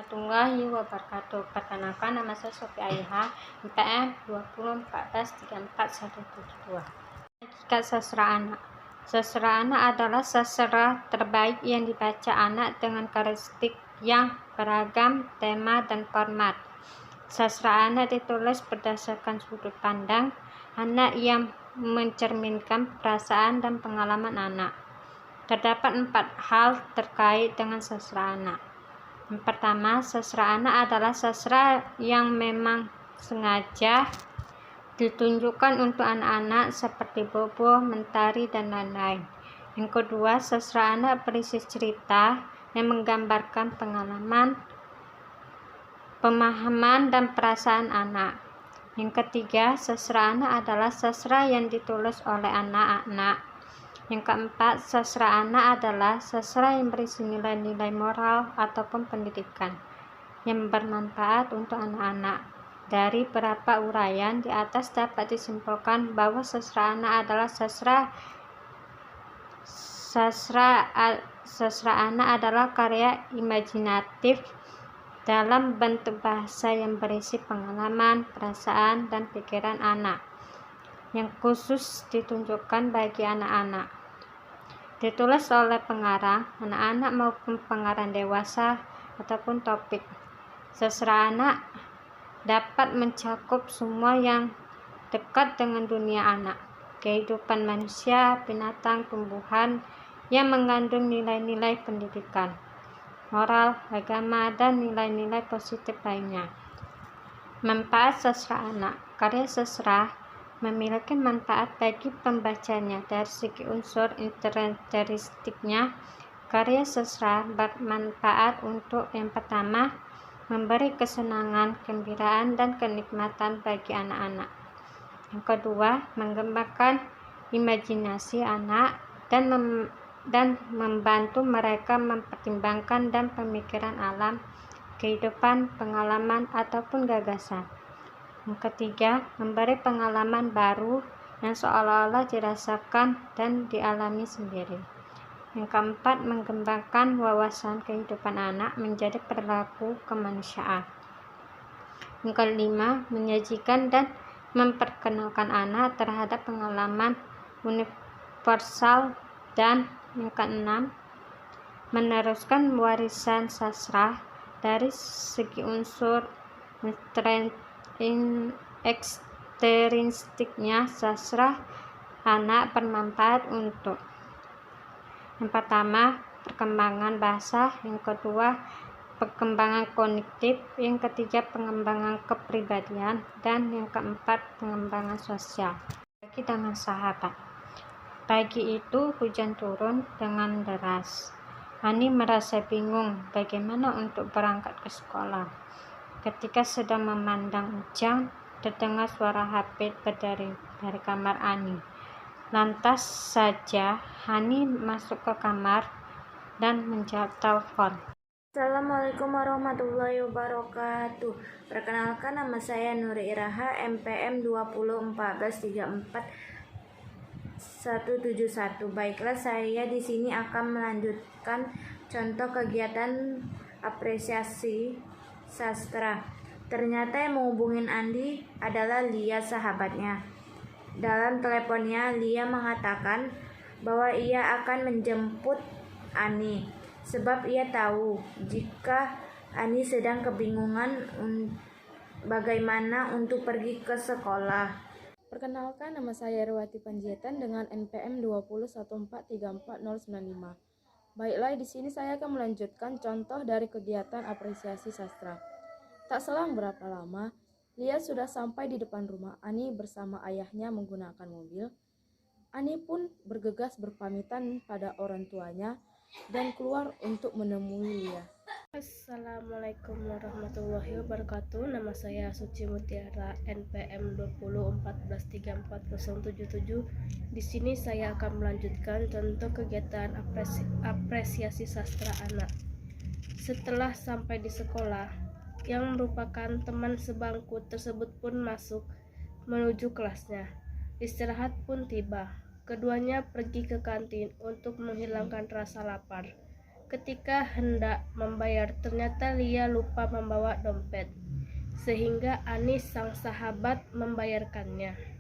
warahmatullahi wabarakatuh. Perkenalkan, nama saya Sofi Aiha, MPM 2014341772. Hakikat sastra anak. Sastra anak adalah sastra terbaik yang dibaca anak dengan karakteristik yang beragam, tema, dan format. Sastra anak ditulis berdasarkan sudut pandang anak yang mencerminkan perasaan dan pengalaman anak. Terdapat 4 hal terkait dengan sastra anak. Yang pertama, sastra anak adalah sastra yang memang sengaja ditunjukkan untuk anak-anak seperti Bobo, Mentari, dan lain-lain. Yang kedua, sastra anak berisi cerita yang menggambarkan pengalaman, pemahaman, dan perasaan anak. Yang ketiga, sastra anak adalah sastra yang ditulis oleh anak-anak. Yang keempat, sastra anak adalah sastra yang berisi nilai-nilai moral ataupun pendidikan yang bermanfaat untuk anak-anak. Dari beberapa uraian di atas dapat disimpulkan bahwa sastra anak adalah sastra anak adalah karya imajinatif dalam bentuk bahasa yang berisi pengalaman, perasaan, dan pikiran anak yang khusus ditunjukkan bagi anak-anak. Ditulis oleh pengarang anak-anak maupun pengarang dewasa ataupun topik. Sastra anak dapat mencakup semua yang dekat dengan dunia anak, kehidupan manusia, binatang, tumbuhan yang mengandung nilai-nilai pendidikan, moral, agama, dan nilai-nilai positif lainnya. Manfaat sastra anak. Karya sastra memiliki manfaat bagi pembacanya dari segi unsur karakteristiknya. Karya sastra bermanfaat untuk yang pertama, memberi kesenangan, kegembiraan, dan kenikmatan bagi anak-anak. Yang kedua, mengembangkan imajinasi anak dan membantu mereka mempertimbangkan dan pemikiran alam, kehidupan, pengalaman, ataupun gagasan. Yang ketiga, memberi pengalaman baru yang seolah-olah dirasakan dan dialami sendiri. Yang keempat, mengembangkan wawasan kehidupan anak menjadi perilaku kemanusiaan. Yang kelima, menyajikan dan memperkenalkan anak terhadap pengalaman universal. Dan yang keenam, meneruskan warisan sastra dari segi unsur ekstrinstiknya. Sastra anak bermanfaat untuk yang pertama, perkembangan bahasa. Yang kedua, perkembangan kognitif. Yang ketiga, pengembangan kepribadian. Dan yang keempat, pengembangan sosial. Pagi dengan sahabat. Pagi itu hujan turun dengan deras. Ani merasa bingung bagaimana untuk berangkat ke sekolah. Ketika sedang memandang hujan, terdengar suara HP berdering dari kamar Ani. Lantas saja Hani masuk ke kamar dan menjawab telepon. Assalamualaikum warahmatullahi wabarakatuh. Perkenalkan, nama saya Nuri Iraha, MPM 2014341171. Baiklah, saya di sini akan melanjutkan contoh kegiatan apresiasi sastra. Ternyata yang menghubungin Andi adalah Lia, sahabatnya. Dalam teleponnya, Lia mengatakan bahwa ia akan menjemput Ani, sebab ia tahu jika Ani sedang kebingungan bagaimana untuk pergi ke sekolah. Perkenalkan, nama saya Erwati Panjaitan dengan NPM 201434095. Baiklah, di sini saya akan melanjutkan contoh dari kegiatan apresiasi sastra. Tak selang berapa lama, Lia sudah sampai di depan rumah Ani bersama ayahnya menggunakan mobil. Ani pun bergegas berpamitan pada orang tuanya dan keluar untuk menemui Lia. Assalamualaikum warahmatullahi wabarakatuh. Nama saya Suci Mutiara, NPM 2014344077. Di sini saya akan melanjutkan contoh kegiatan apresiasi sastra anak. Setelah sampai di sekolah, yang merupakan teman sebangku tersebut pun masuk menuju kelasnya. Istirahat pun tiba. Keduanya pergi ke kantin untuk menghilangkan rasa lapar. Ketika hendak membayar, ternyata Lia lupa membawa dompet, sehingga Ani sang sahabat membayarkannya.